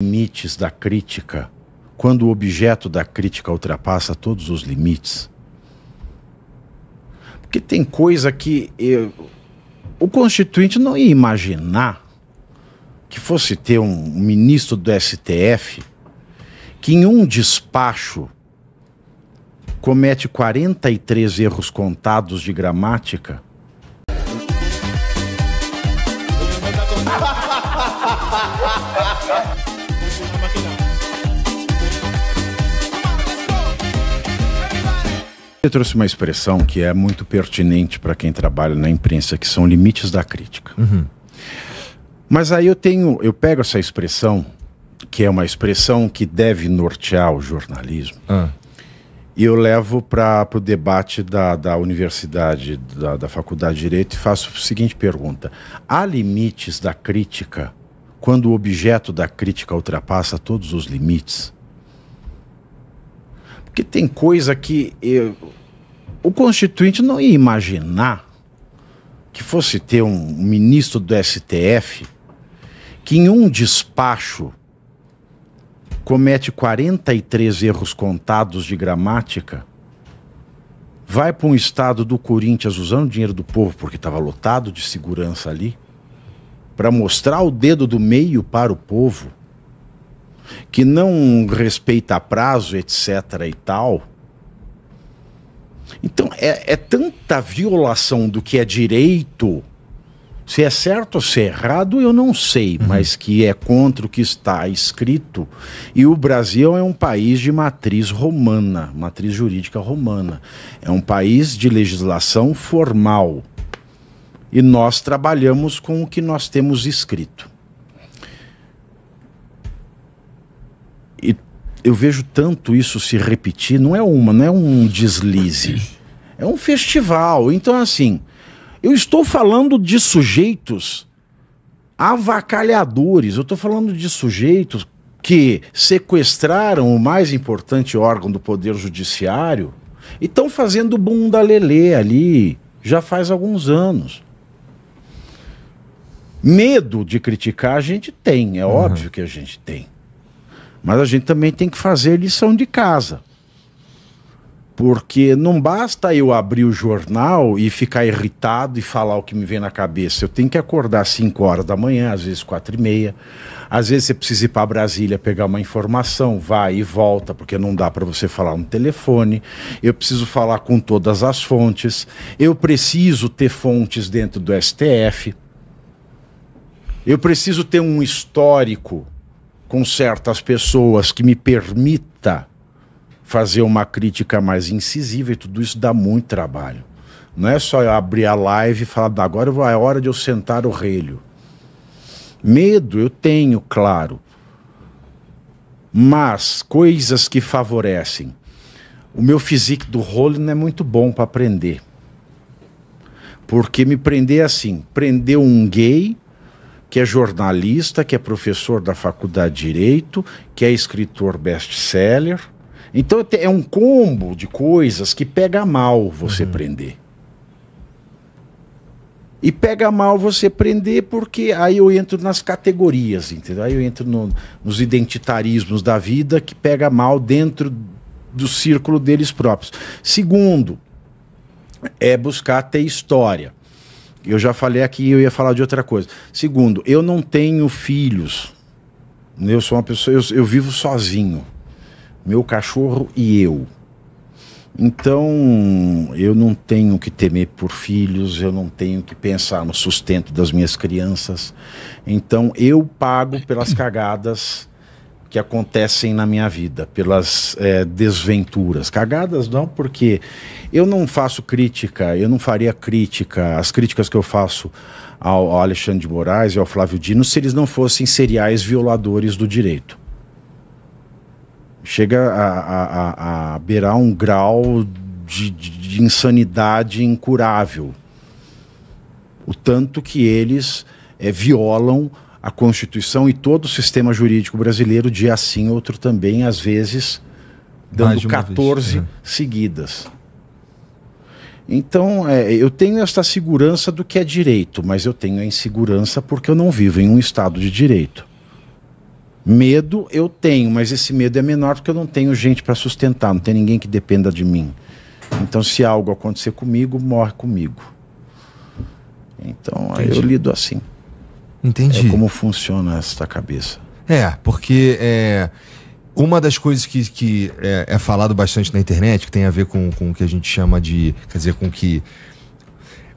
Limites da crítica, quando o objeto da crítica ultrapassa todos os limites. Porque tem coisa que o Constituinte não ia imaginar que fosse ter um ministro do STF que em um despacho comete 43 erros contados de gramática. Eu trouxe uma expressão que é muito pertinente para quem trabalha na imprensa, que são limites da crítica. Mas aí eu pego essa expressão, que é uma expressão que deve nortear o jornalismo, e eu levo para o debate da universidade, da Faculdade de Direito, e faço a seguinte pergunta: há limites da crítica quando o objeto da crítica ultrapassa todos os limites? Porque tem coisa que o Constituinte não ia imaginar que fosse ter um ministro do STF que em um despacho comete 43 erros contados de gramática, vai para um estado do Corinthians usando o dinheiro do povo, porque estava lotado de segurança ali, para mostrar o dedo do meio para o povo, que não respeita prazo, etc. e tal. Então é tanta violação do que é direito, se é certo ou se é errado eu não sei, mas que é contra o que está escrito. E o Brasil é um país de matriz romana, matriz jurídica romana. É um país de legislação formal. E nós trabalhamos com o que nós temos escrito. E eu vejo tanto isso se repetir, não é um deslize, é um festival. Então, assim, eu estou falando de sujeitos avacalhadores, eu estou falando de sujeitos que sequestraram o mais importante órgão do Poder Judiciário e estão fazendo bunda lelê ali já faz alguns anos. Medo de criticar a gente tem, é óbvio que a gente tem. Mas a gente também tem que fazer lição de casa. Porque não basta eu abrir o jornal e ficar irritado e falar o que me vem na cabeça. Eu tenho que acordar às 5 horas da manhã, às vezes 4h30. Às vezes você precisa ir para Brasília pegar uma informação, vai e volta, porque não dá para você falar no telefone. Eu preciso falar com todas as fontes. Eu preciso ter fontes dentro do STF. Eu preciso ter um histórico com certas pessoas que me permita fazer uma crítica mais incisiva, e tudo isso dá muito trabalho. Não é só eu abrir a live e falar, agora é hora de eu sentar o relho. Medo eu tenho, claro. Mas coisas que favorecem. O meu physique do rolo não é muito bom para aprender. Porque me prender assim, prendeu um gay que é jornalista, que é professor da Faculdade de Direito, que é escritor best-seller. Então é um combo de coisas que pega mal você prender. E pega mal você prender porque aí eu entro nas categorias, entendeu? Aí eu entro nos identitarismos da vida que pega mal dentro do círculo deles próprios. Segundo, é buscar ter história. Eu já falei aqui, eu ia falar de outra coisa. Segundo, eu não tenho filhos. Eu sou uma pessoa, eu vivo sozinho. Meu cachorro e eu. Então, eu não tenho que temer por filhos, eu não tenho que pensar no sustento das minhas crianças. Então, eu pago pelas cagadas que acontecem na minha vida, pelas desventuras. Cagadas não, porque eu não faço crítica, eu não faria crítica, as críticas que eu faço ao Alexandre de Moraes e ao Flávio Dino, se eles não fossem seriais violadores do direito. Chega a beirar um grau de insanidade incurável. O tanto que eles violam a Constituição e todo o sistema jurídico brasileiro, dia sim, outro também, às vezes, dando 14 seguidas. Então, eu tenho esta segurança do que é direito, mas eu tenho a insegurança porque eu não vivo em um Estado de direito. Medo eu tenho, mas esse medo é menor porque eu não tenho gente para sustentar, não tem ninguém que dependa de mim. Então, se algo acontecer comigo, morre comigo. Então, aí eu lido assim. Entendi. É como funciona essa cabeça. Porque uma das coisas que é falado bastante na internet, que tem a ver com o que a gente chama de... Quer dizer,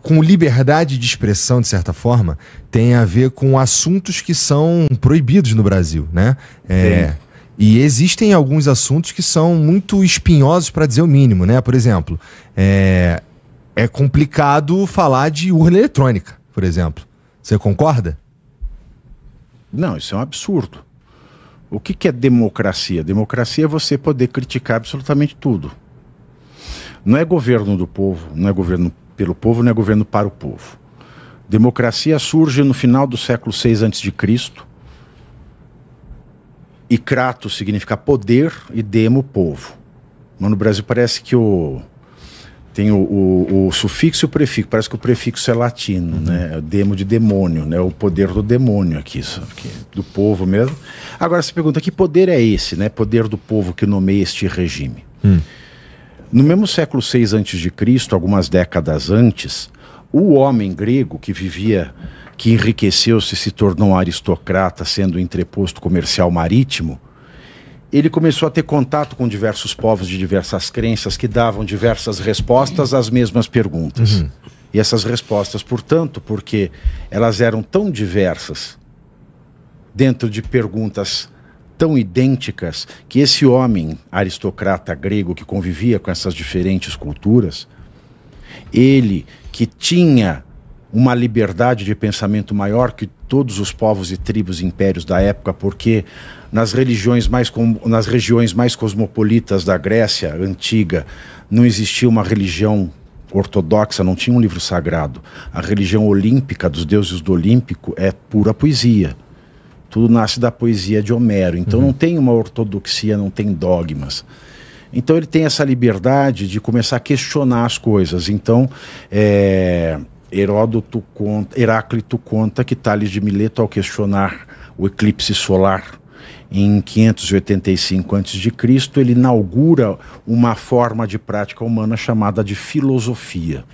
com liberdade de expressão, de certa forma, tem a ver com assuntos que são proibidos no Brasil, né? E existem alguns assuntos que são muito espinhosos, para dizer o mínimo, né? Por exemplo, é complicado falar de urna eletrônica, por exemplo. Você concorda? Não, isso é um absurdo. O que é democracia? Democracia é você poder criticar absolutamente tudo. Não é governo do povo, não é governo pelo povo, não é governo para o povo. Democracia surge no final do século VI a.C. E kratos significa poder e demo, povo. Mas no Brasil parece que tem o sufixo e o prefixo. Parece que o prefixo é latino, né? Demo de demônio, né? O poder do demônio aqui, do povo mesmo. Agora você pergunta, que poder é esse, né? Poder do povo que nomeia este regime. No mesmo século VI a.C., algumas décadas antes, o homem grego que enriqueceu-se e se tornou um aristocrata, sendo entreposto comercial marítimo, ele começou a ter contato com diversos povos de diversas crenças que davam diversas respostas às mesmas perguntas. E essas respostas, portanto, porque elas eram tão diversas, dentro de perguntas tão idênticas, que esse homem aristocrata grego que convivia com essas diferentes culturas, ele que tinha uma liberdade de pensamento maior que todos os povos e tribos e impérios da época, porque nas regiões mais cosmopolitas da Grécia antiga não existia uma religião ortodoxa, não tinha um livro sagrado. A religião olímpica dos deuses do Olímpico é pura poesia. Tudo nasce da poesia de Homero. Então não tem uma ortodoxia, não tem dogmas. Então ele tem essa liberdade de começar a questionar as coisas. Então, Heráclito conta que Tales de Mileto, ao questionar o eclipse solar em 585 a.C., ele inaugura uma forma de prática humana chamada de filosofia.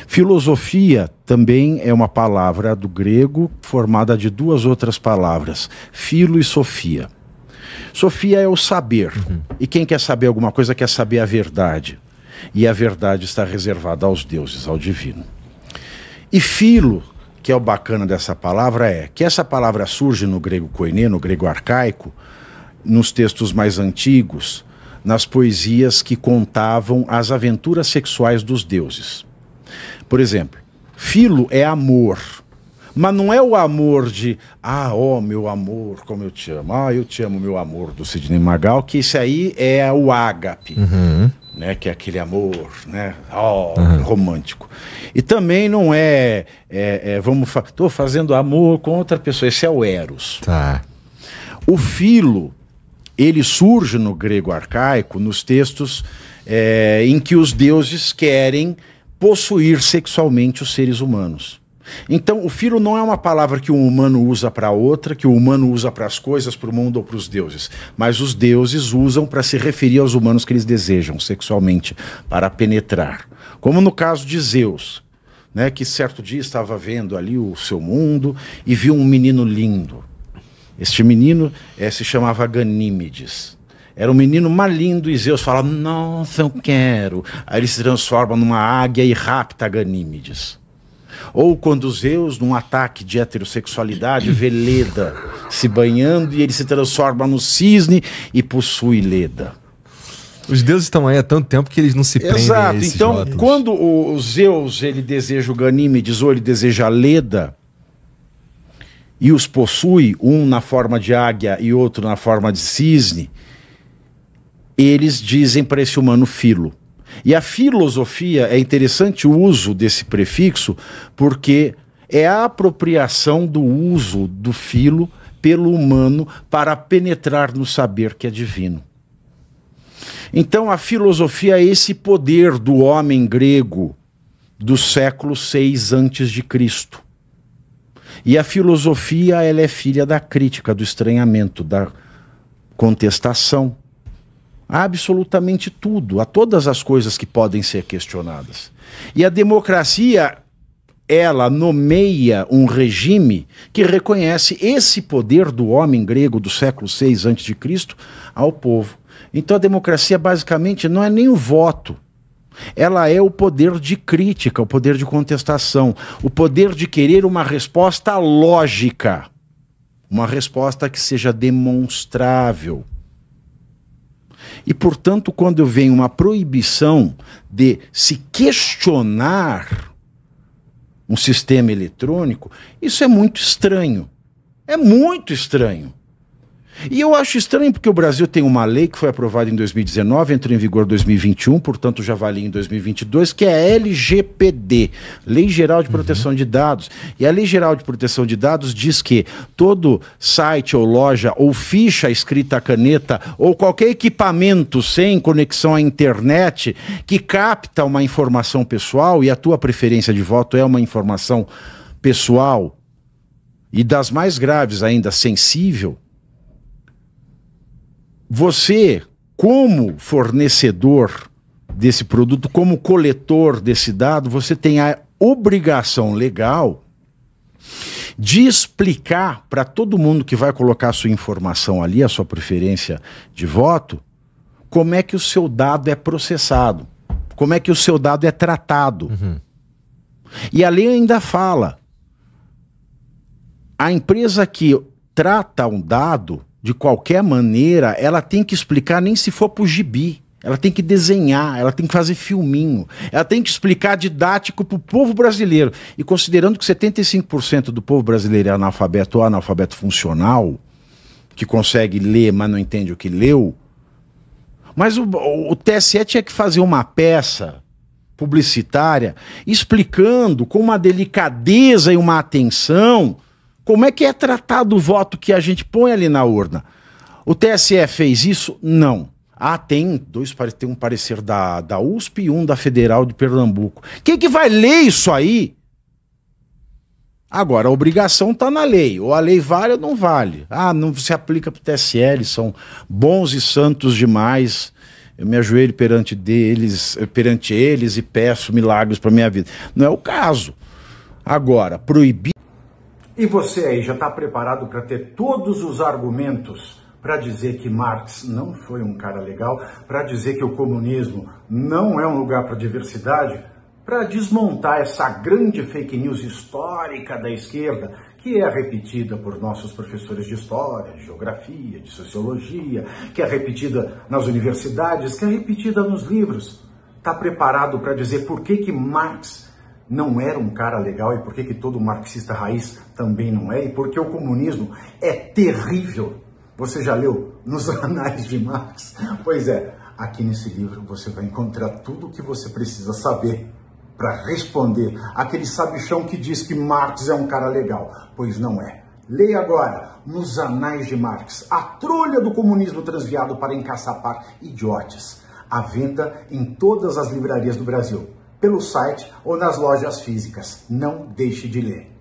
Filosofia também é uma palavra do grego formada de duas outras palavras, filo e sofia. Sofia é o saber. E quem quer saber alguma coisa quer saber a verdade. E a verdade está reservada aos deuses, ao divino. E filo, que é o bacana dessa palavra, é que essa palavra surge no grego koiné, no grego arcaico, nos textos mais antigos, nas poesias que contavam as aventuras sexuais dos deuses. Por exemplo, filo é amor, mas não é o amor de meu amor, como eu te amo, eu te amo, meu amor, do Sidney Magal, que isso aí é o ágape, né, que é aquele amor, né, romântico. E também não estou fazendo amor com outra pessoa, esse é o eros. Tá. O filo, ele surge no grego arcaico, nos textos em que os deuses querem possuir sexualmente os seres humanos. Então, o filo não é uma palavra que um humano usa para outra, que o humano usa para as coisas, para o mundo ou para os deuses, mas os deuses usam para se referir aos humanos que eles desejam sexualmente, para penetrar. Como no caso de Zeus, né, que certo dia estava vendo ali o seu mundo e viu um menino lindo. Este menino se chamava Ganímedes. Era um menino mais lindo e Zeus fala, nossa, eu quero. Aí ele se transforma numa águia e rapta Ganímedes. Ou quando Zeus, num ataque de heterossexualidade, vê Leda se banhando e ele se transforma no cisne e possui Leda. Os deuses estão aí há tanto tempo que eles não se prendem a esses então, rótulos. Quando o Zeus ele deseja o Ganímedes ou ele deseja a Leda e os possui, um na forma de águia e outro na forma de cisne, eles dizem para esse humano filo. E a filosofia, é interessante o uso desse prefixo, porque é a apropriação do uso do filo pelo humano para penetrar no saber que é divino. Então a filosofia é esse poder do homem grego do século VI a.C. E a filosofia, ela é filha da crítica, do estranhamento, da contestação. A absolutamente tudo, a todas as coisas que podem ser questionadas. E a democracia, ela nomeia um regime que reconhece esse poder do homem grego do século VI a.C. ao povo. Então a democracia basicamente não é nem o voto. Ela é o poder de crítica, o poder de contestação, o poder de querer uma resposta lógica, uma resposta que seja demonstrável. E, portanto, quando vem uma proibição de se questionar um sistema eletrônico, isso é muito estranho. É muito estranho. E eu acho estranho porque o Brasil tem uma lei que foi aprovada em 2019, entrou em vigor em 2021, portanto já valia em 2022, que é a LGPD, Lei Geral de Proteção de Dados. E a Lei Geral de Proteção de Dados diz que todo site ou loja ou ficha escrita a caneta ou qualquer equipamento sem conexão à internet que capta uma informação pessoal, e a tua preferência de voto é uma informação pessoal e das mais graves ainda, sensível, você, como fornecedor desse produto, como coletor desse dado, você tem a obrigação legal de explicar para todo mundo que vai colocar a sua informação ali, a sua preferência de voto, como é que o seu dado é processado, como é que o seu dado é tratado. E a lei ainda fala, a empresa que trata um dado de qualquer maneira, ela tem que explicar, nem se for pro gibi. Ela tem que desenhar, ela tem que fazer filminho, ela tem que explicar didático pro povo brasileiro. E considerando que 75% do povo brasileiro é analfabeto ou analfabeto funcional, que consegue ler, mas não entende o que leu, mas o TSE tinha que fazer uma peça publicitária explicando com uma delicadeza e uma atenção como é que é tratado o voto que a gente põe ali na urna. O TSE fez isso? Não. Ah, tem um parecer da USP e um da Federal de Pernambuco. Quem que vai ler isso aí? Agora, a obrigação está na lei. Ou a lei vale ou não vale. Ah, não se aplica para o TSE, eles são bons e santos demais. Eu me ajoelho perante eles e peço milagres para minha vida. Não é o caso. Agora, proibir... E você aí já está preparado para ter todos os argumentos para dizer que Marx não foi um cara legal, para dizer que o comunismo não é um lugar para diversidade, para desmontar essa grande fake news histórica da esquerda, que é repetida por nossos professores de história, de geografia, de sociologia, que é repetida nas universidades, que é repetida nos livros. Está preparado para dizer por que Marx não era um cara legal e por que todo marxista raiz também não é, e porque o comunismo é terrível. Você já leu nos Anais de Marx? Pois é, aqui nesse livro você vai encontrar tudo o que você precisa saber para responder aquele sabichão que diz que Marx é um cara legal, pois não é. Leia agora, nos Anais de Marx, a trolha do comunismo transviado para encaçapar idiotes. À venda em todas as livrarias do Brasil, pelo site ou nas lojas físicas. Não deixe de ler.